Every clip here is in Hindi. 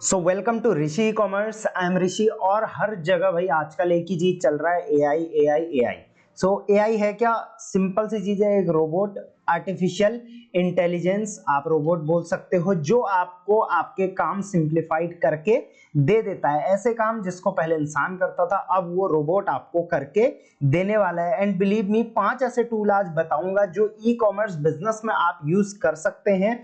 So welcome to Rishi e commerce. I am Rishi. और हर जगह भाई आजकल एक ही चीज चल रहा है, एआई एआई एआई। सो एआई है क्या? सिंपल सी चीज है, एक रोबोट, आर्टिफिशियल इंटेलिजेंस आप रोबोट बोल सकते हो, जो आपको आपके काम सिंप्लीफाइड करके दे देता है। ऐसे काम जिसको पहले इंसान करता था, अब वो रोबोट आपको करके देने वाला है। एंड बिलीव मी, 5 ऐसे टूल आज बताऊंगा जो ई कॉमर्स बिजनेस में आप यूज कर सकते हैं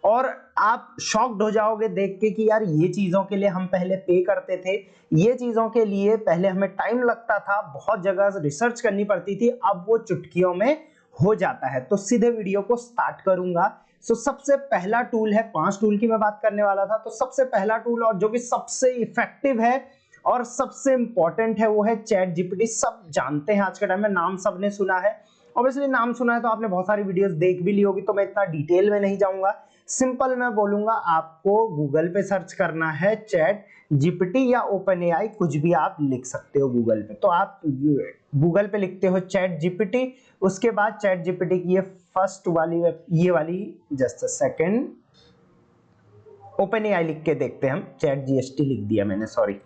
और आप शॉक्ड हो जाओगे देख के कि यार ये चीजों के लिए हम पहले पे करते थे, ये चीजों के लिए पहले हमें टाइम लगता था, बहुत जगह रिसर्च करनी पड़ती थी, अब वो चुटकियों में हो जाता है। तो सीधे वीडियो को स्टार्ट करूंगा। सो सबसे पहला टूल है, 5 टूल की मैं बात करने वाला था, तो सबसे पहला टूल और जो कि सबसे इफेक्टिव है और सबसे इंपॉर्टेंट है वो है चैट जीपीटी। सब जानते हैं आज के टाइम में, नाम सबने सुना है। ऑब्वियसली नाम सुना है तो आपने बहुत सारी वीडियोस देख भी ली होगी, तो मैं इतना डिटेल में नहीं जाऊंगा। सिंपल मैं बोलूंगा, आपको गूगल पे सर्च करना है चैट जीपीटी या ओपन एआई, कुछ भी आप लिख सकते हो गूगल पे। तो आप गूगल पे लिखते हो चैट जीपीटी, उसके बाद चैट जीपीटी की ये फर्स्ट वाली ये वाली, just a second, open AI लिख के देखते हैं हम। चैट जीएसटी लिख दिया मैंने, सॉरी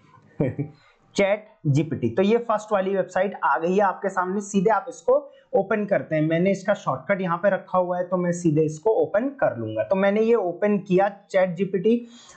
चैट जीपीटी। तो ये फर्स्ट वाली वेबसाइट आ गई है आपके सामने। सीधे आप इसको ओपन करते हैं। मैंने इसका शॉर्टकट यहाँ पे रखा हुआ है, तो मैं सीधे इसको ओपन कर लूंगा। तो मैंने ये ओपन किया चैट जीपीटी।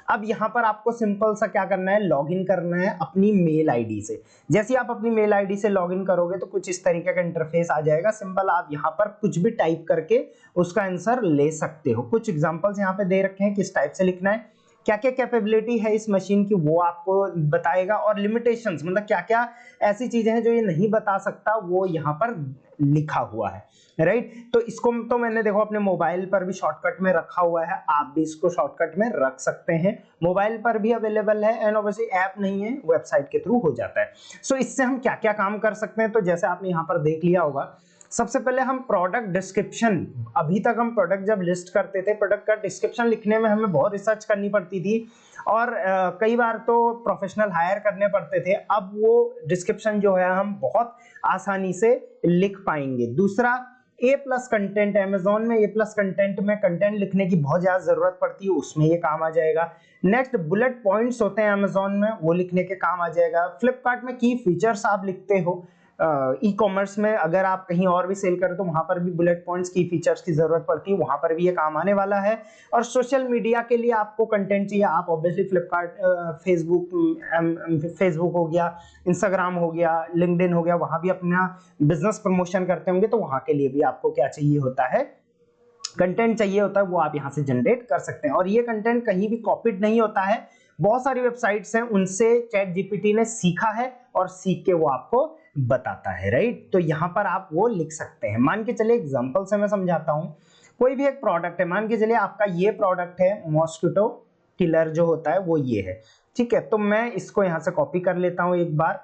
अब यहाँ पर आपको सिंपल सा क्या करना है, लॉगिन करना है अपनी मेल आईडी से। जैसे ही आप अपनी मेल आईडी से लॉगिन करोगे तो कुछ इस तरीके का इंटरफेस आ जाएगा। सिंपल आप यहाँ पर कुछ भी टाइप करके उसका आंसर ले सकते हो। कुछ एग्जांपल्स यहाँ पे दे रखे हैं किस टाइप से लिखना है, क्या क्या कैपेबिलिटी है इस मशीन की वो आपको बताएगा, और लिमिटेशंस मतलब क्या क्या ऐसी चीजें हैं जो ये नहीं बता सकता, वो यहाँ पर लिखा हुआ है, राइट। तो इसको तो मैंने देखो अपने मोबाइल पर भी शॉर्टकट में रखा हुआ है, आप भी इसको शॉर्टकट में रख सकते हैं। मोबाइल पर भी अवेलेबल है एंड ऑब्वियसली ऐप नहीं है, वेबसाइट के थ्रू हो जाता है। सो इससे हम क्या क्या काम कर सकते हैं, तो जैसे आपने यहाँ पर देख लिया होगा, सबसे पहले हम प्रोडक्ट डिस्क्रिप्शन, अभी तक हम प्रोडक्ट जब लिस्ट करते थे, प्रोडक्ट का डिस्क्रिप्शन लिखने में हमें बहुत रिसर्च करनी पड़ती थी और कई बार तो प्रोफेशनल हायर करने पड़ते थे। अब वो डिस्क्रिप्शन जो है हम बहुत आसानी से लिख पाएंगे। दूसरा, ए प्लस कंटेंट, अमेजोन में ए प्लस कंटेंट में कंटेंट लिखने की बहुत ज्यादा जरूरत पड़ती है, उसमें ये काम आ जाएगा। नेक्स्ट, बुलेट पॉइंट्स होते हैं अमेजोन में, वो लिखने के काम आ जाएगा। फ्लिपकार्ट में की फीचर्स आप लिखते हो, ई कॉमर्स में अगर आप कहीं और भी सेल करें तो वहां पर भी बुलेट पॉइंट्स की फीचर्स की जरूरत पड़ती है, वहां पर भी ये काम आने वाला है। और सोशल मीडिया के लिए आपको कंटेंट चाहिए, आप ऑब्वियसली फ्लिपकार्ट, फेसबुक हो गया, इंस्टाग्राम हो गया, लिंक्डइन हो गया, वहां भी अपना बिजनेस प्रमोशन करते होंगे, तो वहां के लिए भी आपको क्या चाहिए होता है, कंटेंट चाहिए होता है, वो आप यहां से जनरेट कर सकते हैं। और ये कंटेंट कहीं भी कॉपीड नहीं होता है, बहुत सारी वेबसाइट्स हैं उनसे चैट जीपीटी ने सीखा है और सीख के वो आपको बताता है, राइट। तो यहां पर आप वो लिख सकते हैं। मान के चलिए एग्जांपल से मैं समझाता हूं, कोई भी एक प्रोडक्ट है, मान के चलिए आपका ये प्रोडक्ट है, मॉस्किटो किलर जो होता है वो ये है, ठीक है। तो मैं इसको यहां से कॉपी कर लेता हूं एक बार,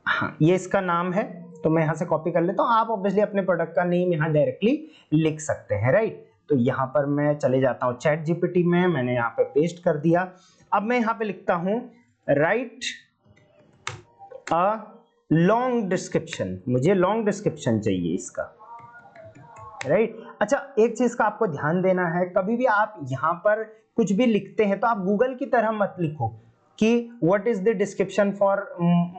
हाँ ये इसका नाम है, तो मैं यहां से कॉपी कर लेता हूं। आप ऑब्वियसली अपने प्रोडक्ट का नेम यहां डायरेक्टली लिख सकते हैं, राइट। तो यहां पर मैं चले जाता हूं चैट जीपीटी में, मैंने यहां पे पेस्ट कर दिया। अब मैं यहां पे लिखता हूं राइट अ लॉन्ग डिस्क्रिप्शन, मुझे लॉन्ग डिस्क्रिप्शन चाहिए इसका, राइट। अच्छा, एक चीज का आपको ध्यान देना है, कभी भी आप यहां पर कुछ भी लिखते हैं तो आप गूगल की तरह मत लिखो कि what is the description for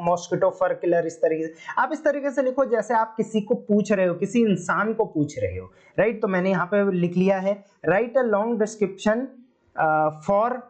mosquito fur killer. इस तरीके से आप इस तरीके से लिखो जैसे आप किसी को पूछ रहे हो, किसी इंसान को पूछ रहे हो, राइट। तो मैंने यहां पे लिख लिया है write a long description for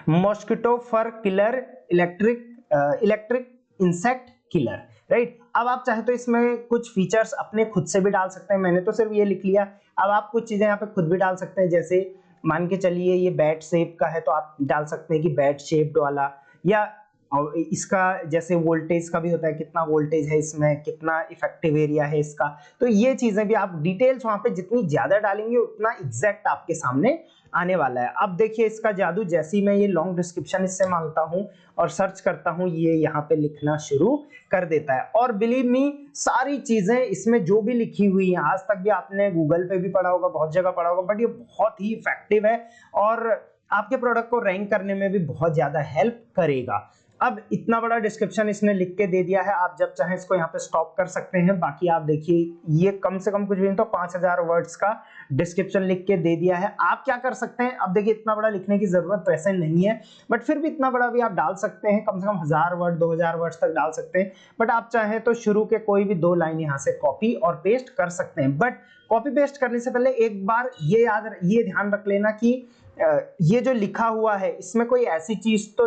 mosquito fur killer electric insect killer, right. अब आप चाहे तो इसमें कुछ फीचर्स अपने खुद से भी डाल सकते हैं, मैंने तो सिर्फ ये लिख लिया। अब आप कुछ चीजें यहाँ पे खुद भी डाल सकते हैं, जैसे मान के चलिए ये बैट शेप का है तो आप डाल सकते हैं कि बैट शेप्ड वाला, या और इसका जैसे वोल्टेज का भी होता है, कितना वोल्टेज है इसमें, कितना इफेक्टिव एरिया है इसका। तो ये चीजें भी आप डिटेल्स वहां पे जितनी ज्यादा डालेंगे उतना एग्जैक्ट आपके सामने आने वाला है। अब देखिए इसका जादू, जैसे ही मैं ये लॉन्ग डिस्क्रिप्शन इससे मांगता हूं और सर्च करता हूं, ये यहाँ पे लिखना शुरू कर देता है। और बिलीव मी, सारी चीजें इसमें जो भी लिखी हुई हैं, आज तक भी आपने गूगल पे भी पढ़ा होगा, बहुत जगह पढ़ा होगा, बट ये बहुत ही इफेक्टिव है और आपके प्रोडक्ट को रैंक करने में भी बहुत ज्यादा हेल्प करेगा। अब इतना बड़ा डिस्क्रिप्शन इसने लिख के दे दिया है, आप जब चाहें इसको यहाँ पे स्टॉप कर सकते हैं। बाकी आप देखिए ये कम से कम कुछ भी नहीं तो 5000 वर्ड्स का डिस्क्रिप्शन लिख के दे दिया है। आप क्या कर सकते हैं, अब देखिए इतना बड़ा लिखने की जरूरत वैसे नहीं है, बट फिर भी इतना बड़ा भी आप डाल सकते हैं, कम से कम 1000 वर्ड 2000 वर्ड्स तक डाल सकते हैं। बट आप चाहें तो शुरू के कोई भी 2 लाइन यहाँ से कॉपी और पेस्ट कर सकते हैं। बट कॉपी पेस्ट करने से पहले एक बार ये ध्यान रख लेना कि ये जो लिखा हुआ है इसमें कोई ऐसी चीज तो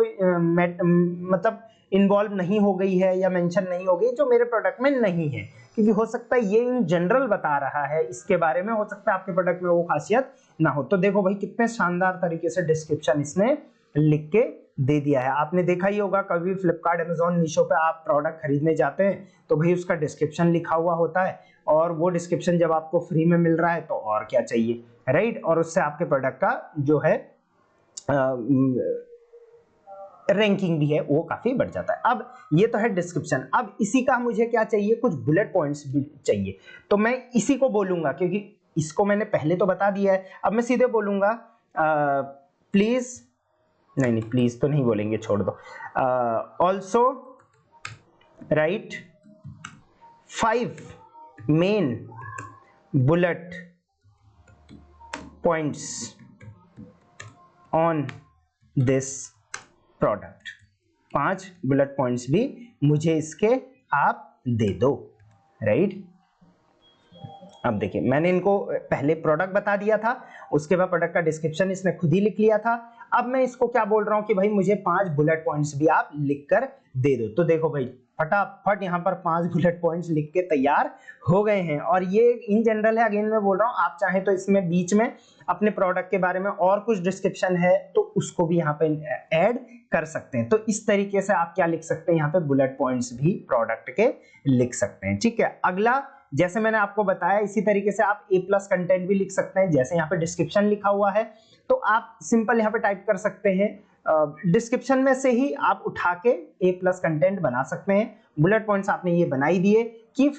मतलब इन्वॉल्व नहीं हो गई है या मेंशन नहीं हो गई जो मेरे प्रोडक्ट में नहीं है, क्योंकि हो सकता है ये इन जनरल बता रहा है इसके बारे में, हो सकता है आपके प्रोडक्ट में वो खासियत ना हो। तो देखो भाई कितने शानदार तरीके से डिस्क्रिप्शन इसने लिख के दे दिया है। आपने देखा ही होगा कभी फ्लिपकार्ट अमेजॉन मीशो पे आप प्रोडक्ट खरीदने जाते हैं तो भाई उसका डिस्क्रिप्शन लिखा हुआ होता है, और वो डिस्क्रिप्शन जब आपको फ्री में मिल रहा है तो और क्या चाहिए, राइट। और उससे आपके प्रोडक्ट का जो है रैंकिंग भी है वो काफी बढ़ जाता है। अब ये तो है डिस्क्रिप्शन, अब इसी का मुझे क्या चाहिए, कुछ बुलेट पॉइंट्स भी चाहिए। तो मैं इसी को बोलूंगा, क्योंकि इसको मैंने पहले तो बता दिया है, अब मैं सीधे बोलूंगा प्लीज, नहीं प्लीज तो नहीं बोलेंगे, छोड़ दो। Also right 5 main bullet points on this product. 5 bullet points भी मुझे इसके आप दे दो, राइट। अब देखिए मैंने इनको पहले प्रोडक्ट बता दिया था, उसके बाद प्रोडक्ट का डिस्क्रिप्शन इसने खुद ही लिख लिया था। अब मैं इसको क्या बोल रहा हूं कि भाई मुझे 5 बुलेट पॉइंट्स भी आप लिखकर दे दो। तो देखो भाई फटाफट यहाँ पर 5 बुलेट पॉइंट्स लिख के तैयार हो गए हैं। और ये इन जनरल है, अगेन मैं बोल रहा हूँ, आप चाहें तो इसमें बीच में अपने प्रोडक्ट के बारे में और कुछ डिस्क्रिप्शन है तो उसको भी यहाँ पे ऐड कर सकते हैं। तो इस तरीके से आप क्या लिख सकते हैं, यहाँ पे बुलेट पॉइंट्स भी प्रोडक्ट के लिख सकते हैं, ठीक है। अगला, जैसे मैंने आपको बताया, इसी तरीके से आप A+ कंटेंट भी लिख सकते हैं। जैसे यहाँ पे डिस्क्रिप्शन लिखा हुआ है तो आप सिंपल यहाँ पे टाइप कर सकते हैं, डिस्क्रिप्शन में से ही आप उठा के A+ कंटेंट बना सकते हैं। बुलेट पॉइंट्स आपने ये बना ही दिए। की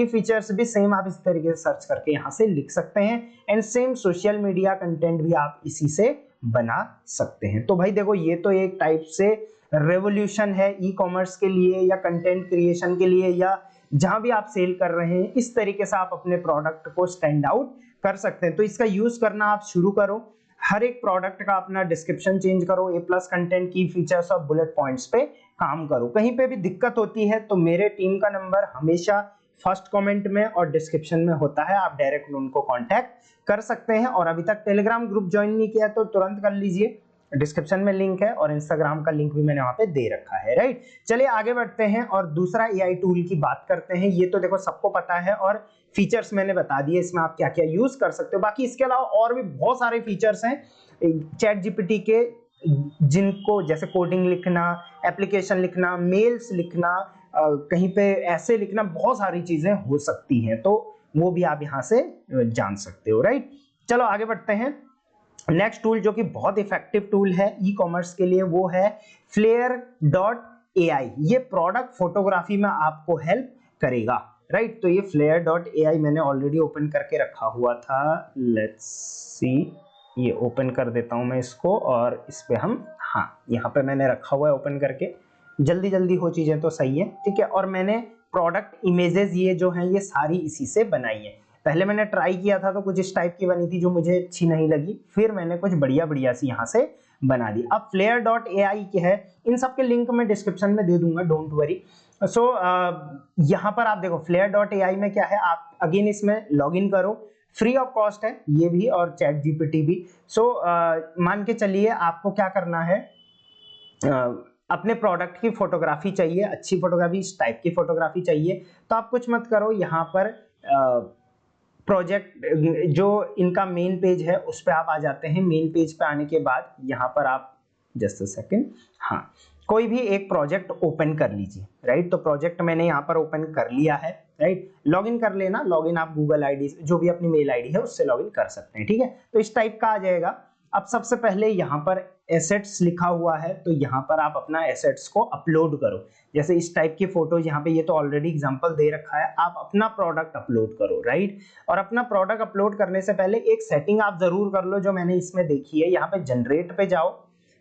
फीचर्स भी सेम आप इस तरीके से सर्च करके यहाँ से लिख सकते हैं। And same social media content भी आप इसी से बना सकते हैं। तो भाई देखो ये तो एक टाइप से रेवोल्यूशन है ई कॉमर्स के लिए या कंटेंट क्रिएशन के लिए, या जहां भी आप सेल कर रहे हैं, इस तरीके से आप अपने प्रोडक्ट को स्टैंड आउट कर सकते हैं। तो इसका यूज करना आप शुरू करो, हर एक प्रोडक्ट का अपना डिस्क्रिप्शन चेंज करो, A+ कंटेंट, की फीचर्स और बुलेट पॉइंट्स पे काम करो। कहीं पे भी दिक्कत होती है तो मेरे टीम का नंबर हमेशा फर्स्ट कमेंट में और डिस्क्रिप्शन में होता है, आप डायरेक्ट उनको कांटेक्ट कर सकते हैं। और अभी तक टेलीग्राम ग्रुप ज्वाइन नहीं किया तो तुरंत कर लीजिए, डिस्क्रिप्शन में लिंक है, और इंस्टाग्राम का लिंक भी मैंने वहां पे दे रखा है, राइट। चलिए आगे बढ़ते हैं और दूसरा AI टूल की बात करते हैं। ये तो देखो सबको पता है और फीचर्स मैंने बता दिए, इसमें आप क्या क्या यूज कर सकते हो। बाकी इसके अलावा और भी बहुत सारे फीचर्स हैं चैट जीपीटी के, जिनको जैसे कोडिंग लिखना, एप्लीकेशन लिखना, मेल्स लिखना, कहीं पे ऐसे लिखना, बहुत सारी चीजें हो सकती हैं, तो वो भी आप यहाँ से जान सकते हो, राइट। चलो आगे बढ़ते हैं। नेक्स्ट टूल जो कि बहुत इफेक्टिव टूल है ई कॉमर्स के लिए वो है Flare.ai। ये प्रोडक्ट फोटोग्राफी में आपको हेल्प करेगा, राइट। तो ये Flare.ai मैंने ऑलरेडी ओपन करके रखा हुआ था, लेट्स सी, ये ओपन कर देता हूं मैं इसको, और इस पे हम, हाँ यहाँ पे मैंने रखा हुआ है ओपन करके, जल्दी जल्दी हो चीजें तो सही है, ठीक है। और मैंने प्रोडक्ट इमेजेस ये जो हैं ये सारी इसी से बनाई है। पहले मैंने ट्राई किया था तो कुछ इस टाइप की बनी थी जो मुझे अच्छी नहीं लगी, फिर मैंने कुछ बढ़िया बढ़िया सी यहाँ से बना दी। अब Flare.ai के है, इन सब के लिंक मैं डिस्क्रिप्शन में दे दूंगा, डोंट वरी। सो यहाँ पर आप देखो Flare.ai में क्या है, आप अगेन इसमें लॉग इन करो, फ्री ऑफ कॉस्ट है ये भी और चैट जीपीटी भी। सो मान के चलिए आपको क्या करना है, अपने प्रोडक्ट की फोटोग्राफी चाहिए, अच्छी फोटोग्राफी, इस टाइप की फोटोग्राफी चाहिए, तो आप कुछ मत करो, यहाँ पर प्रोजेक्ट जो इनका मेन पेज है उस पे आप आ जाते हैं। मेन पेज पे आने के बाद यहाँ पर आप जस्ट अ सेकंड, हाँ कोई भी एक प्रोजेक्ट ओपन कर लीजिए, राइट। तो प्रोजेक्ट मैंने यहाँ पर ओपन कर लिया है, राइट। लॉगिन कर लेना, लॉगिन आप गूगल आईडी जो भी अपनी मेल आईडी है उससे लॉगिन कर सकते हैं, ठीक है। तो इस टाइप का आ जाएगा। अब सबसे पहले यहाँ पर एसेट्स लिखा हुआ है, तो यहाँ पर आप अपना एसेट्स को अपलोड करो। जैसे इस टाइप की फोटोज यहाँ पे, ये तो ऑलरेडी एग्जांपल दे रखा है, आप अपना प्रोडक्ट अपलोड करो, राइट। और अपना प्रोडक्ट अपलोड करने से पहले एक सेटिंग आप जरूर कर लो जो मैंने इसमें देखी है। यहाँ पे जनरेट पे जाओ,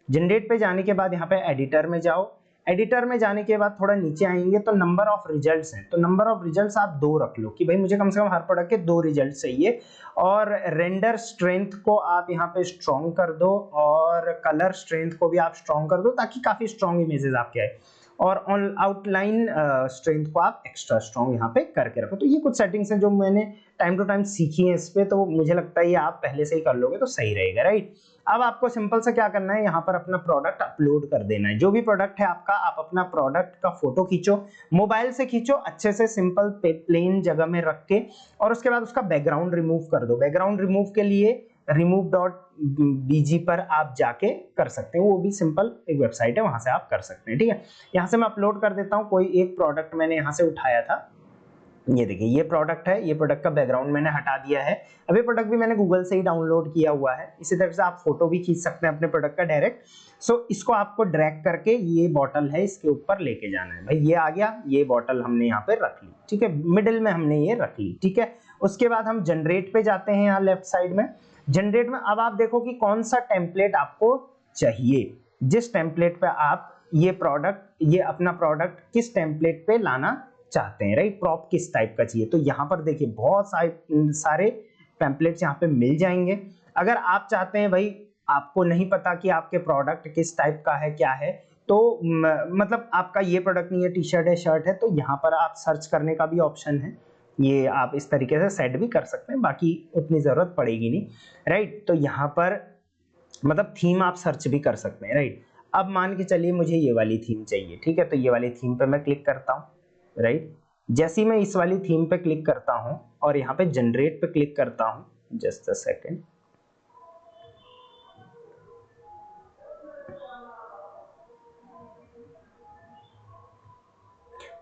जनरेट पे जाने के बाद यहाँ पे एडिटर में जाओ, एडिटर में जाने के बाद थोड़ा नीचे आएंगे तो नंबर ऑफ रिजल्ट्स हैं, तो नंबर ऑफ रिजल्ट्स आप 2 रख लो कि भाई मुझे कम से कम हर प्रोडक्ट के 2 रिजल्ट चाहिए। और रेंडर स्ट्रेंथ को आप यहाँ पे स्ट्रॉन्ग कर दो और कलर स्ट्रेंथ को भी आप स्ट्रॉन्ग कर दो ताकि काफी स्ट्रॉन्ग इमेजेस आपके आए। और ऑन आउटलाइन स्ट्रेंथ को आप एक्स्ट्रा स्ट्रॉन्ग यहाँ पे करके रखो। तो ये कुछ सेटिंग्स हैं जो मैंने टाइम टू टाइम सीखी है इस पे, तो मुझे लगता है ये आप पहले से ही कर लोगे तो सही रहेगा, राइट। अब आपको सिंपल से क्या करना है, यहाँ पर अपना प्रोडक्ट अपलोड कर देना है। जो भी प्रोडक्ट है आपका, आप अपना प्रोडक्ट का फोटो खींचो, मोबाइल से खींचो अच्छे से, सिंपल प्लेन जगह में रख के, और उसके बाद उसका बैकग्राउंड रिमूव कर दो। बैकग्राउंड रिमूव के लिए remove.bg पर आप जाके कर सकते हैं, वो भी सिंपल एक वेबसाइट है, वहां से आप कर सकते हैं, ठीक है। यहाँ से मैं अपलोड कर देता हूँ। कोई एक प्रोडक्ट मैंने यहाँ से उठाया था, ये देखिए ये प्रोडक्ट है, ये प्रोडक्ट का बैकग्राउंड मैंने हटा दिया है। अब ये प्रोडक्ट भी मैंने गूगल से ही डाउनलोड किया हुआ है। इसी तरह से आप फोटो भी खींच सकते हैं अपने प्रोडक्ट का डायरेक्ट। सो इसको आपको ड्रैग करके ये बॉटल है इसके ऊपर लेके जाना है। भाई ये आ गया, ये बॉटल हमने यहाँ पे रख ली, ठीक है, मिडिल में हमने ये रख ली, ठीक है। उसके बाद हम जनरेट पे जाते हैं, यहाँ लेफ्ट साइड में जनरेट में। अब आप देखो कि कौन सा टेम्पलेट आपको चाहिए, जिस टेम्पलेट पे आप ये अपना प्रोडक्ट किस टेम्पलेट पे लाना चाहते हैं, राइट, प्रॉप किस टाइप का चाहिए। तो यहाँ पर देखिए बहुत सारे टेम्पलेट्स यहाँ पे मिल जाएंगे। अगर आप चाहते हैं भाई, आपको नहीं पता कि आपके प्रोडक्ट किस टाइप का है क्या है, तो मतलब आपका ये प्रोडक्ट नहीं है, टी शर्ट है, शर्ट है, तो यहाँ पर आप सर्च करने का भी ऑप्शन है। ये आप इस तरीके से सेट भी कर सकते हैं, बाकी उतनी जरूरत पड़ेगी नहीं, राइट। तो यहाँ पर मतलब थीम आप सर्च भी कर सकते हैं, राइट। अब मान के चलिए मुझे ये वाली थीम चाहिए, ठीक है, तो ये वाली थीम पे मैं क्लिक करता हूँ, राइट। जैसे ही मैं इस वाली थीम पे क्लिक करता हूँ और यहाँ पे जनरेट पे क्लिक करता हूँ, जस्ट अ सेकेंड,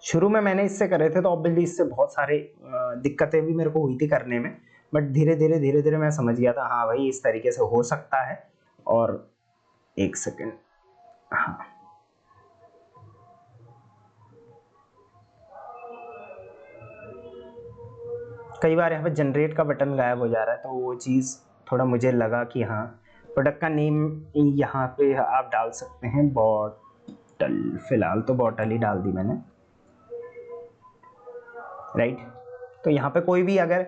शुरू में मैंने इससे करे थे तो ऑब्वियसली इससे बहुत सारे दिक्कतें भी मेरे को हुई थी करने में, बट धीरे धीरे मैं समझ गया था, हाँ भाई इस तरीके से हो सकता है। और एक सेकेंड, हाँ कई बार यहाँ पे जनरेट का बटन गायब हो जा रहा है, तो वो चीज़ थोड़ा मुझे लगा कि हाँ प्रोडक्ट का नेम यहाँ पे आप डाल सकते हैं बॉटल, फिलहाल तो बॉटल ही डाल दी मैंने, राइट। तो यहाँ पे कोई भी अगर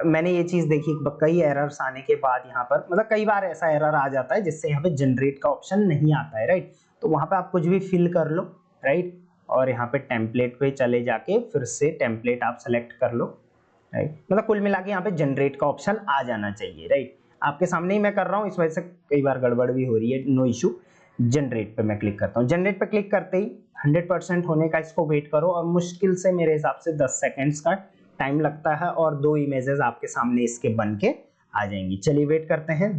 मैंने ये चीज़ देखी, कई एरर्स आने के बाद यहाँ पर मतलब कई बार ऐसा एरर आ जाता है जिससे यहाँ पे जनरेट का ऑप्शन नहीं आता है, राइट। तो वहाँ पे आप कुछ भी फिल कर लो, राइट, और यहाँ पे टेम्पलेट पे चले जाके फिर से टेम्पलेट आप सेलेक्ट कर लो, राइट। मतलब कुल मिला के यहाँ पे जनरेट का ऑप्शन आ जाना चाहिए, राइट। आपके सामने ही मैं कर रहा हूँ, इस वजह से कई बार गड़बड़ भी हो रही है, नो इशू। जनरेट पे मैं क्लिक करता हूँ। जनरेट पे क्लिक करते ही 100% होने का इसको वेट करो, और मुश्किल से मेरे हिसाब से 10 सेकेंड्स का टाइम लगता है, और 2 इमेजेस आपके सामने इसके बन के आ जाएंगी। चलिए वेट करते हैं,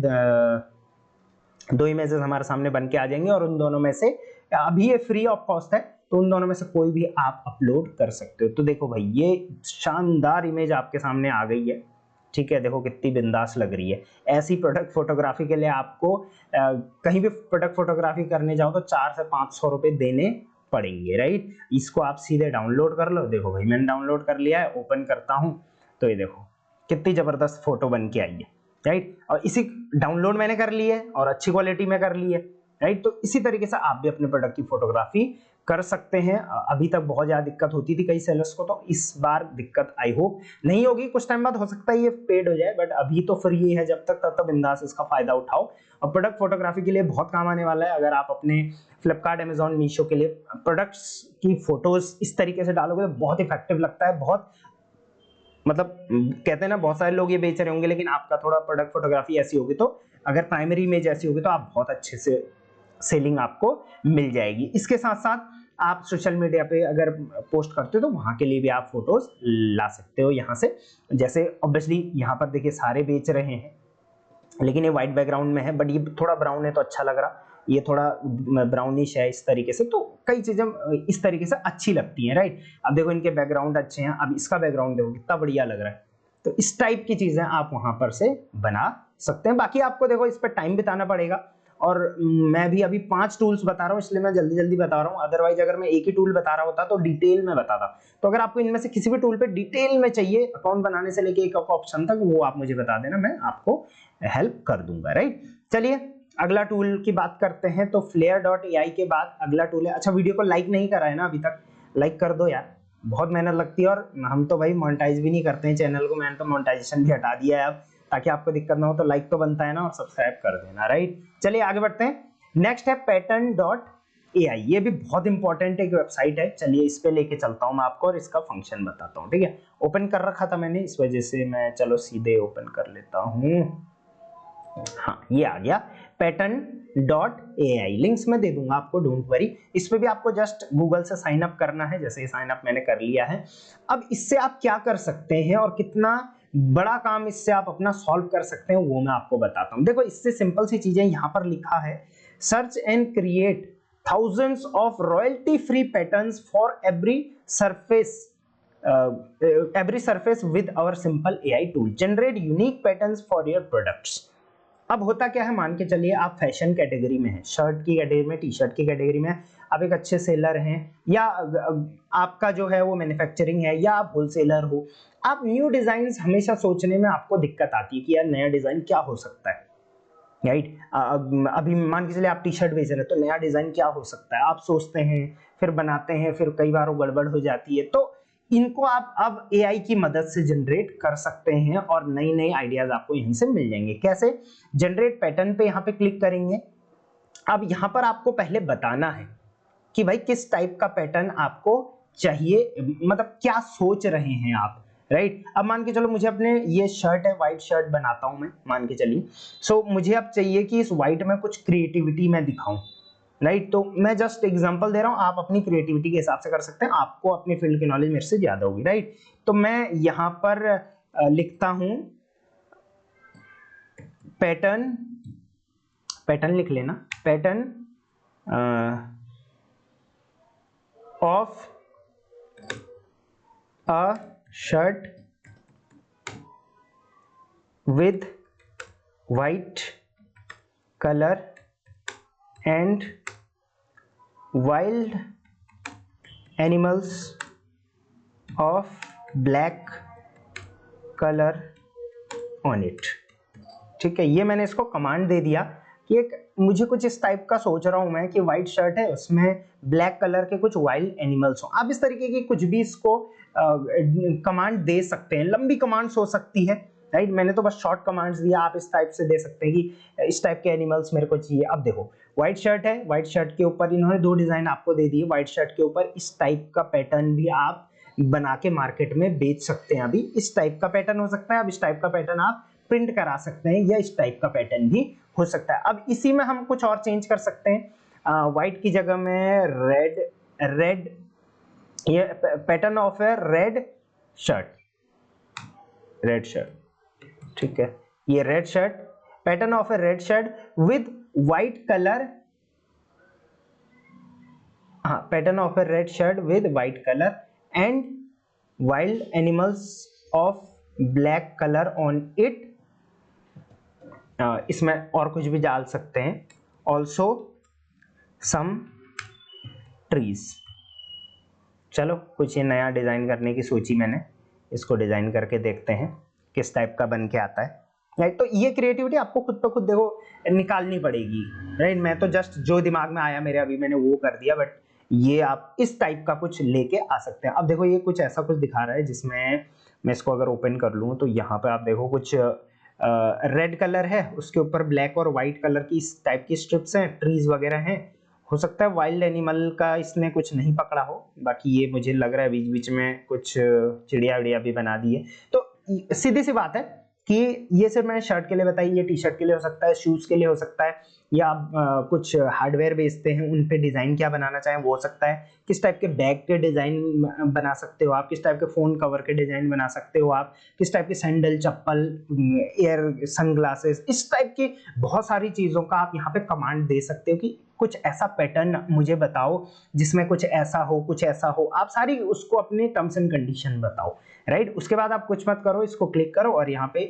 2 इमेजेस हमारे सामने बन के आ जाएंगे, और उन दोनों में से अभी ये फ्री ऑफ कॉस्ट है, तो उन दोनों में से कोई भी आप अपलोड कर सकते हो। तो देखो भाई ये शानदार इमेज आपके सामने आ गई है, ठीक है, देखो कितनी बिंदास लग रही है। ऐसी प्रोडक्ट फोटोग्राफी के लिए आपको कहीं भी प्रोडक्ट फोटोग्राफी करने जाओ तो 400 से 500 रुपए देने पड़ेंगे, राइट। इसको आप सीधे डाउनलोड कर लो। देखो भाई मैंने डाउनलोड कर लिया है, ओपन करता हूं तो ये देखो कितनी जबरदस्त फोटो बन के आई है, राइट। और इसी डाउनलोड मैंने कर ली है और अच्छी क्वालिटी में कर ली है, राइट। तो इसी तरीके से आप भी अपने प्रोडक्ट की फोटोग्राफी कर सकते हैं। अभी तक बहुत ज्यादा दिक्कत होती थी कई सेलर्स को, तो इस बार दिक्कत आई होप नहीं होगी। कुछ टाइम बाद हो सकता है ये पेड हो जाए, बट अभी तो फ्री है जब तक, तब तक बिंदास इसका फायदा उठाओ। और प्रोडक्ट फोटोग्राफी के लिए बहुत काम आने वाला है। अगर आप अपने फ्लिपकार्ट, अमेजॉन, मीशो के लिए प्रोडक्ट्स की फोटोज इस तरीके से डालोगे तो बहुत इफेक्टिव लगता है। बहुत मतलब कहते हैं ना, बहुत सारे लोग ये बेच रहे होंगे, लेकिन आपका थोड़ा प्रोडक्ट फोटोग्राफी ऐसी होगी तो अगर प्राइमरी इमेज ऐसी होगी तो आप बहुत अच्छे से सेलिंग आपको मिल जाएगी। इसके साथ साथ आप सोशल मीडिया पे अगर पोस्ट करते हो तो वहां के लिए भी आप फोटोज ला सकते हो यहाँ से। जैसे ऑब्वियसली यहाँ पर देखिए सारे बेच रहे हैं, लेकिन ये व्हाइट बैकग्राउंड में है, बट ये थोड़ा ब्राउन है तो अच्छा लग रहा, ये थोड़ा ब्राउनिश है इस तरीके से, तो कई चीजें इस तरीके से अच्छी लगती हैं, राइट। अब देखो इनके बैकग्राउंड अच्छे हैं, अब इसका बैकग्राउंड देखो कितना बढ़िया लग रहा है। तो इस टाइप की चीजें आप वहां पर से बना सकते हैं। बाकी आपको देखो इस पर टाइम बिताना पड़ेगा, और मैं भी अभी 5 टूल्स बता रहा हूँ इसलिए मैं जल्दी जल्दी बता रहा हूँ। अदरवाइज अगर मैं एक ही टूल बता रहा होता तो डिटेल में बताता। तो अगर आपको इनमें से किसी भी टूल पे डिटेल में चाहिए, अकाउंट बनाने से लेके एक ऑप्शन तक, वो आप मुझे बता देना, मैं आपको हेल्प कर दूंगा, राइट। चलिए अगला टूल की बात करते हैं तो Flare.ai के बाद अगला टूल है। अच्छा, वीडियो को लाइक नहीं करा है ना अभी तक, लाइक कर दो यार, बहुत मेहनत लगती है और हम तो भाई मोनेटाइज भी नहीं करते हैं चैनल को, मैंने तो मोनेटाइजेशन भी हटा दिया है अब, ताकि आपको दिक्कत ना हो। तो लाइक तो बनता है ना, और सब्सक्राइब कर देना, राइट। चलिए आगे बढ़ते हैं। नेक्स्ट है Pattern.ai, ये भी बहुत इंपॉर्टेंट एक वेबसाइट है। चलिए इस पे लेके चलता हूँ मैं आपको और इसका फंक्शन बताता हूँ, ठीक है। ओपन कर रखा था मैंने, इस वजह से मैं चलो सीधे ओपन कर लेता हूँ। हाँ, ये आ गया Pattern.ai, लिंक्स मैं दे दूंगा आपको, डोंट वरी। इस पे भी आपको जस्ट गूगल से साइन अप करना है, जैसे साइन अप मैंने कर लिया है। अब इससे आप क्या कर सकते हैं और कितना बड़ा काम इससे आप अपना सॉल्व कर सकते हैं वो मैं आपको बताता हूं। देखो, इससे सिंपल सी चीजें यहां पर लिखा है, search and create thousands of royalty free patterns for every surface with our simple AI tool, generate unique patterns for your products। अब होता क्या है, मान के चलिए आप फैशन कैटेगरी में हैं, शर्ट की कैटेगरी में, टी शर्ट की कैटेगरी में, आप एक अच्छे सेलर हैं, या आपका जो है वो मैन्युफैक्चरिंग है, या आप होलसेलर हो। आप न्यू डिजाइन हमेशा सोचने में आपको दिक्कत आती है कि यार नया डिजाइन क्या हो सकता है, राइट। अभी मान के चलिए आप टी शर्ट बेच रहे हैं, तो नया डिजाइन क्या हो सकता है, आप सोचते हैं, फिर बनाते हैं, फिर कई बार वो गड़बड़ हो जाती है। तो इनको आप अब एआई की मदद से जनरेट कर सकते हैं और नई नई आइडियाज आपको यहीं से मिल जाएंगे। कैसे? जनरेट पैटर्न पे यहाँ पे क्लिक करेंगे। अब यहाँ पर आपको पहले बताना है कि भाई किस टाइप का पैटर्न आपको चाहिए, मतलब क्या सोच रहे हैं आप, राइट। अब मान के चलो मुझे अपने, ये शर्ट है, व्हाइट शर्ट बनाता हूं मैं, मान के चलिए। सो मुझे अब चाहिए कि इस व्हाइट में कुछ क्रिएटिविटी मैं दिखाऊं, राइट। तो मैं जस्ट एग्जांपल दे रहा हूं, आप अपनी क्रिएटिविटी के हिसाब से कर सकते हैं, आपको अपनी फील्ड की नॉलेज मेरे से ज्यादा होगी, राइट। तो मैं यहां पर लिखता हूं पैटर्न, पैटर्न लिख लेना, pattern of a shirt with white color and wild animals of black color on it। ठीक है, ये मैंने इसको कमांड दे दिया कि एक मुझे कुछ इस टाइप का सोच रहा हूं मैं कि व्हाइट शर्ट है, उसमें ब्लैक कलर के कुछ वाइल्ड एनिमल्स हो। आप इस तरीके की कुछ भी इसको कमांड दे सकते हैं, लंबी कमांड्स हो सकती है, राइट। मैंने तो बस शॉर्ट कमांड्स दिया, आप इस टाइप से दे सकते हैं कि इस टाइप के एनिमल्स मेरे को चाहिए। अब देखो, व्हाइट शर्ट है, व्हाइट शर्ट के ऊपर इन्होंने दो डिजाइन आपको दे दिए, व्हाइट शर्ट के ऊपर इस टाइप का पैटर्न भी आप बना के मार्केट में बेच सकते हैं। अभी इस टाइप का पैटर्न हो सकता है, अब इस टाइप का पैटर्न आप प्रिंट करा सकते हैं, या इस टाइप का पैटर्न भी हो सकता है। अब इसी में हम कुछ और चेंज कर सकते हैं, व्हाइट की जगह में रेड, ये pattern of a red shirt, ठीक है, ये red shirt, pattern of a red shirt with white colour, हाँ, pattern of a red shirt with white colour and wild animals of black colour on it. इसमें और कुछ भी डाल सकते हैं, ऑल्सो सम ट्रीज। चलो, कुछ ये नया डिजाइन करने की सोची मैंने, इसको डिजाइन करके देखते हैं किस टाइप का बन के आता है, राइट। तो ये क्रिएटिविटी आपको खुद ब खुद देखो निकालनी पड़ेगी, राइट। मैं तो जस्ट जो दिमाग में आया मेरे अभी मैंने वो कर दिया, बट ये आप इस टाइप का कुछ लेके आ सकते हैं। अब देखो, ये कुछ ऐसा कुछ दिखा रहा है जिसमें मैं इसको अगर ओपन कर लूँ तो यहाँ पे आप देखो कुछ रेड कलर है, उसके ऊपर ब्लैक और व्हाइट कलर की इस टाइप की स्ट्रिप्स हैं, ट्रीज वगैरह हैं। हो सकता है वाइल्ड एनिमल का इसने कुछ नहीं पकड़ा हो, बाकी ये मुझे लग रहा है बीच बीच में कुछ चिड़िया विड़िया भी बना दी है। तो सीधी सी बात है कि ये सिर्फ मैंने शर्ट के लिए बताई, ये टी शर्ट के लिए हो सकता है, शूज के लिए हो सकता है, या आप कुछ हार्डवेयर बेचते हैं उन पे डिजाइन क्या बनाना चाहें वो हो सकता है, किस टाइप के बैग के डिजाइन बना सकते हो आप, किस टाइप के फोन कवर के डिजाइन बना सकते हो आप, किस टाइप के सैंडल, चप्पल, एयर सनग्लासेस, इस टाइप की बहुत सारी चीजों का आप यहाँ पे कमांड दे सकते हो कि कुछ ऐसा पैटर्न मुझे बताओ जिसमें कुछ ऐसा हो, कुछ ऐसा हो। आप सारी उसको अपने टर्म्स एंड कंडीशन बताओ, राइट। उसके बाद आप कुछ मत करो, इसको क्लिक करो, और यहाँ पे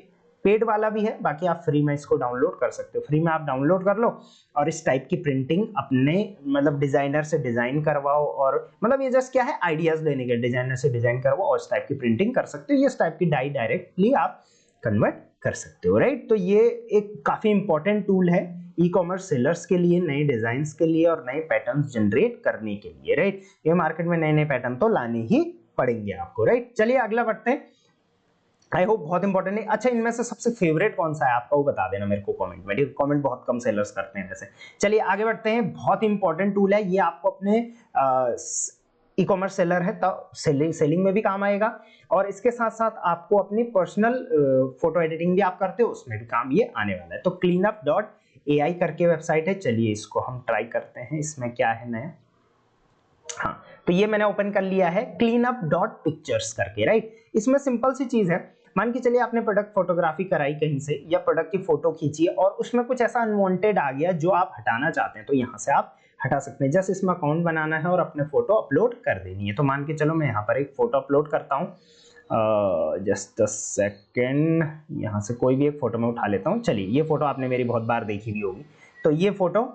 पेड वाला भी है, बाकी आप फ्री में इसको डाउनलोड कर सकते हो। फ्री में आप डाउनलोड कर लो और इस टाइप की प्रिंटिंग अपने मतलब डिजाइनर से डिजाइन करवाओ, और मतलब ये जस्ट क्या है, आइडियाज लेने के, डिजाइनर से डिजाइन करवाओ और इस टाइप की प्रिंटिंग कर सकते हो। ये इस टाइप की डाई डायरेक्टली आप कन्वर्ट कर सकते हो, राइट। तो ये एक काफी इंपॉर्टेंट टूल है ई कॉमर्स सेलर्स के लिए, नए डिजाइन्स के लिए और नए पैटर्न्स जनरेट करने के लिए, राइट। ये मार्केट में नए नए पैटर्न तो लाने ही पड़ेंगे आपको, राइट। चलिए अगला बढ़ते हैं। आई होप बहुत इंपॉर्टेंट है। अच्छा, इनमें से सबसे फेवरेट कौन सा है आपका, वो बता देना मेरे को कमेंट में, ठीक। कमेंट बहुत कम सेलर्स करते हैं वैसे। चलिए आगे बढ़ते हैं। बहुत इंपॉर्टेंट टूल है ये, आपको अपने ई कॉमर्स सेलर है तब सेलिंग में भी काम आएगा, और इसके साथ साथ आपको अपनी पर्सनल फोटो एडिटिंग भी आप करते हो उसमें भी काम ये आने वाला है। तो cleanup.ai करके वेबसाइट है, चलिए इसको हम ट्राई करते हैं। इसमें क्या है नया, हाँ, तो ये मैंने ओपन कर लिया है cleanup.pictures करके, राइट। इसमें सिंपल सी चीज है, मान के चलिए आपने प्रोडक्ट फोटोग्राफी कराई कहीं से या प्रोडक्ट की फोटो खींची और उसमें कुछ ऐसा अनवांटेड आ गया जो आप हटाना चाहते हैं, तो यहाँ से आप हटा सकते हैं। जस्ट इसमें अकाउंट बनाना है और अपने फोटो अपलोड कर देनी है। तो मान के चलो मैं यहाँ पर एक फोटो अपलोड करता हूँ, जस्ट अ सेकेंड, यहाँ से कोई भी एक फोटो मैं उठा लेता हूँ। चलिए ये फोटो आपने मेरी बहुत बार देखी भी होगी, तो ये फोटो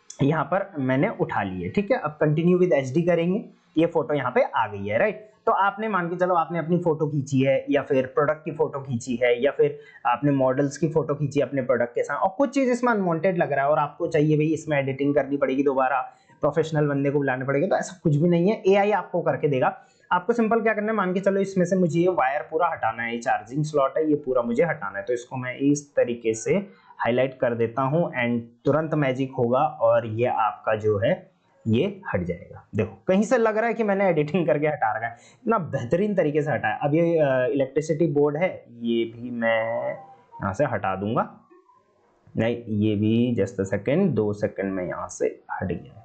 यहाँ पर मैंने उठा ली है, ठीक है। अब कंटिन्यू विद एचडी करेंगे, ये फोटो यहाँ पे आ गई है, राइट। तो आपने मान के चलो आपने अपनी फोटो खींची है या फिर प्रोडक्ट की फोटो खींची है या फिर आपने मॉडल्स की फोटो खींची है अपने प्रोडक्ट के साथ, और कुछ चीज इसमें अनवांटेड लग रहा है और आपको चाहिए भाई इसमें एडिटिंग करनी पड़ेगी, दोबारा प्रोफेशनल बंदे को बुलाने पड़ेगा, तो ऐसा कुछ भी नहीं है, एआई आपको करके देगा। आपको सिंपल क्या करना है, मान के चलो इसमें से मुझे ये वायर पूरा हटाना है, ये चार्जिंग स्लॉट है, ये पूरा मुझे हटाना है, तो इसको मैं इस तरीके से हाईलाइट कर देता हूं एंड तुरंत मैजिक होगा और ये आपका जो है ये हट जाएगा। देखो कहीं से लग रहा है कि मैंने एडिटिंग करके हटा रखा है, इतना बेहतरीन तरीके से हटाया। अब ये इलेक्ट्रिसिटी बोर्ड है, ये भी मैं यहाँ से हटा दूंगा, नहीं ये भी जस्ट अ सेकेंड, 2 सेकेंड में यहाँ से हट गया है।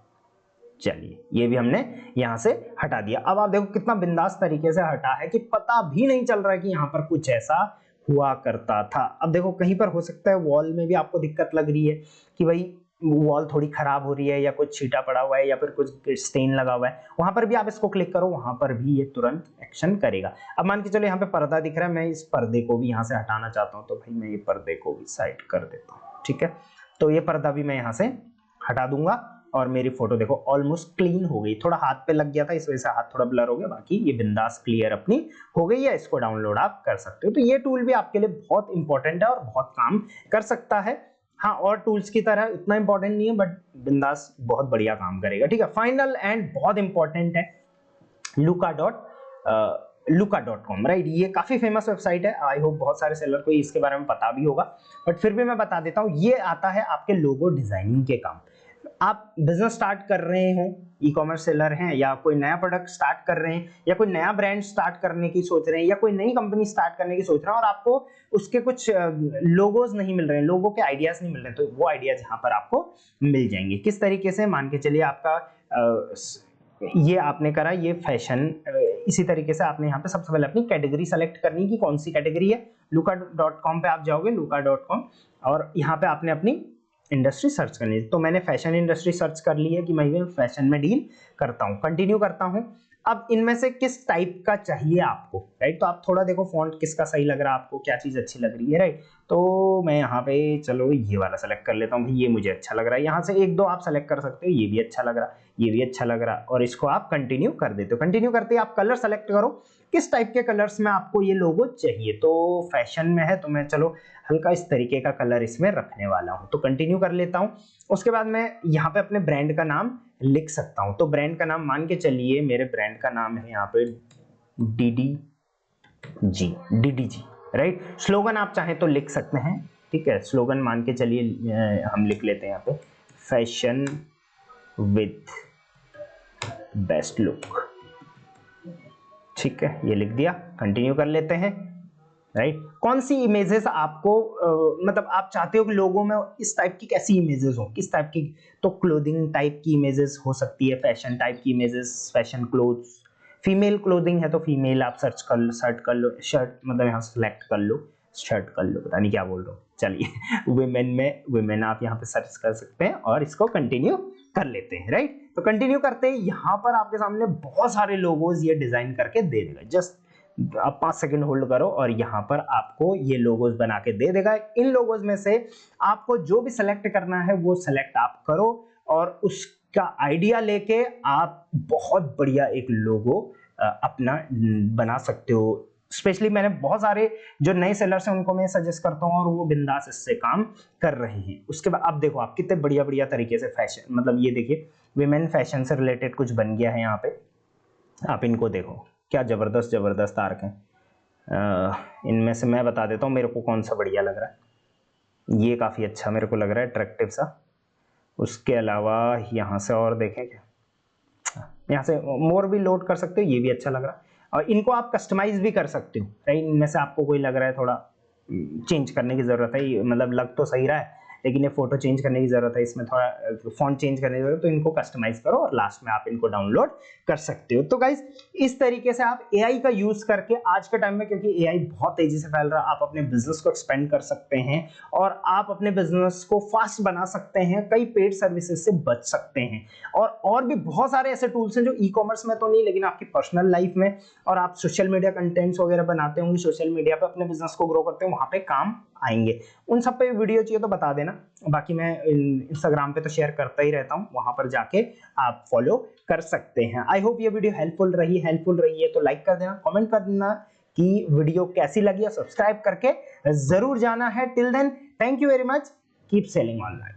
चलिए ये भी हमने यहाँ से हटा दिया। अब आप देखो कितना बिंदास तरीके से हटा है कि पता भी नहीं चल रहा है कि यहाँ पर कुछ ऐसा हुआ करता था। अब देखो कहीं पर हो सकता है वॉल में भी आपको दिक्कत लग रही है कि भाई वॉल थोड़ी खराब हो रही है या कुछ छींटा पड़ा हुआ है या फिर कुछ स्टेन लगा हुआ है, वहां पर भी आप इसको क्लिक करो, वहां पर भी ये तुरंत एक्शन करेगा। अब मान के चलो यहाँ पे पर्दा दिख रहा है, मैं इस पर्दे को भी यहाँ से हटाना चाहता हूँ, तो भाई मैं ये पर्दे को भी साइड कर देता हूँ, ठीक है। तो ये पर्दा भी मैं यहाँ से हटा दूंगा और मेरी फोटो देखो ऑलमोस्ट क्लीन हो गई। थोड़ा हाथ पे लग गया था इस वजह से हाथ थोड़ा ब्लर हो गया, बाकी ये बिंदास क्लियर अपनी हो गई है। इसको डाउनलोड आप कर सकते हो। तो ये टूल भी आपके लिए बहुत इंपॉर्टेंट है और बहुत काम कर सकता है। हाँ, और टूल्स की तरह उतना इंपॉर्टेंट नहीं है, बट बिंदास बहुत बढ़िया काम करेगा, ठीक है। फाइनल एंड बहुत इंपॉर्टेंट है luca.com, राइट। ये काफी फेमस वेबसाइट है, आई होप बहुत सारे सेलर को इसके बारे में पता भी होगा, बट फिर भी मैं बता देता हूँ। ये आता है आपके लोगो डिजाइनिंग के काम। आप बिजनेस स्टार्ट कर रहे हो, ई कॉमर्स सेलर हैं या कोई नया प्रोडक्ट स्टार्ट कर रहे हैं या कोई नया ब्रांड स्टार्ट करने की सोच रहे हैं या कोई नई कंपनी स्टार्ट करने की सोच रहे हैं और आपको उसके कुछ लोगोज नहीं मिल रहे हैं, लोगो के आइडियाज नहीं मिल रहे हैं, तो वो आइडियाज यहाँ पर आपको मिल जाएंगे। किस तरीके से, मान के चलिए आपका ये आपने करा ये फैशन, इसी तरीके से आपने यहाँ पे सबसे पहले अपनी कैटेगरी सेलेक्ट करनी की कौन सी कैटेगरी है। luca.com पे आप जाओगे, luca.com, और यहाँ पे आपने अपनी इंडस्ट्री सर्च करनी है। तो मैंने फैशन इंडस्ट्री सर्च कर ली है कि मैं फैशन में डील करता हूँ, कंटिन्यू करता हूँ। अब इनमें से किस टाइप का चाहिए आपको, राइट। तो आप थोड़ा देखो फॉन्ट किसका सही लग रहा है आपको, क्या चीज अच्छी लग रही है, राइट। तो मैं यहाँ पे चलो ये वाला सेलेक्ट कर लेता हूँ, ये मुझे अच्छा लग रहा है। यहाँ से 1-2 आप सेलेक्ट कर सकते हो, ये भी अच्छा लग रहा है, ये भी अच्छा लग रहा है, और इसको आप कंटिन्यू कर देते हो। कंटिन्यू करते ही आप कलर सेलेक्ट करो, किस टाइप के कलर्स में आपको ये लोगो चाहिए। तो फैशन में है तो मैं चलो हल्का इस तरीके का कलर इसमें रखने वाला हूं, तो कंटिन्यू कर लेता हूं। उसके बाद मैं यहाँ पे अपने ब्रांड का नाम लिख सकता हूं। तो ब्रांड का नाम मान के चलिए मेरे ब्रांड का नाम है यहाँ पे DDG, राइट। स्लोगन आप चाहें तो लिख सकते हैं, ठीक है। स्लोगन मान के चलिए हम लिख लेते हैं यहाँ पे फैशन विथ बेस्ट लुक, ठीक है, ये लिख दिया। कंटिन्यू कर लेते हैं, राइट। कौन सी इमेजेस आपको मतलब आप चाहते हो कि लोगों में इस टाइप की कैसी इमेजेस हो, किस टाइप की, तो क्लोथिंग टाइप की इमेजेस हो सकती है, फैशन टाइप की images, fashion clothes, female clothing है तो फीमेल आप सर्च कर लो, शर्ट मतलब यहाँ सेलेक्ट कर लो, शर्ट कर लो, पता नहीं क्या बोल रहा हूँ, चलिए वुमेन में वुमेन आप यहाँ पे सर्च कर सकते हैं और इसको कंटिन्यू कर लेते हैं, राइट। तो कंटिन्यू करते हैं, यहाँ पर आपके सामने बहुत सारे लोगोज ये डिजाइन करके दे देगा। जस्ट आप 5 सेकंड होल्ड करो और यहाँ पर आपको ये लोगोज बना के दे देगा। इन लोगोज में से आपको जो भी सिलेक्ट करना है वो सिलेक्ट आप करो और उसका आइडिया लेके आप बहुत बढ़िया एक लोगो अपना बना सकते हो स्पेशली मैंने बहुत सारे जो नए सेलर्स हैं उनको मैं सजेस्ट करता हूँ और वो बिंदास इससे काम कर रहे हैं। उसके बाद अब देखो आप कितने बढ़िया बढ़िया तरीके से फैशन, मतलब ये देखिए विमेन फैशन से रिलेटेड कुछ बन गया है यहाँ पे। आप इनको देखो क्या जबरदस्त जबरदस्त आर्क हैं। इनमें से मैं बता देता हूँ मेरे को कौन सा बढ़िया लग रहा है। ये काफ़ी अच्छा मेरे को लग रहा है, अट्रैक्टिव सा। उसके अलावा यहाँ से और देखें क्या, यहाँ से मोर भी लोड कर सकते हो, ये भी अच्छा लग रहा है। और इनको आप कस्टमाइज भी कर सकते हो, राइट। इनमें से आपको कोई लग रहा है थोड़ा चेंज करने की ज़रूरत है, मतलब लग तो सही रहा है लेकिन ये फोटो चेंज करने की ज़रूरत है, इसमें थोड़ा फॉन्ट चेंज करने की ज़रूरत है, तो इनको कस्टमाइज करो और लास्ट में आप इनको डाउनलोड कर सकते हो। तो गाइज इस तरीके से आप एआई का यूज़ करके आज के टाइम में, क्योंकि एआई बहुत तेज़ी से फैल रहा है, आप अपने बिजनेस को एक्सपेंड कर सकते हैं और आप अपने बिजनेस को फास्ट बना सकते हैं, कई पेड सर्विसेज से बच सकते हैं। और भी बहुत सारे ऐसे टूल्स हैं जो ई कॉमर्स में तो नहीं लेकिन आपकी पर्सनल लाइफ में, और आप सोशल मीडिया कंटेंट्स वगैरह बनाते होंगे, सोशल मीडिया पे अपने बिजनेस को ग्रो करते हो, वहां पे काम आएंगे। उन सब पे वीडियो चाहिए तो बता देना, बाकी मैं इंस्टाग्राम पे तो शेयर करता ही रहता हूँ, वहां पर जाके आप फॉलो कर सकते हैं। आई होप ये वीडियो हेल्पफुल रही है तो लाइक कर देना, कमेंट कर देना कि वीडियो कैसी लगी, और सब्सक्राइब करके जरूर जाना है। Till then thank you very much, keep selling online.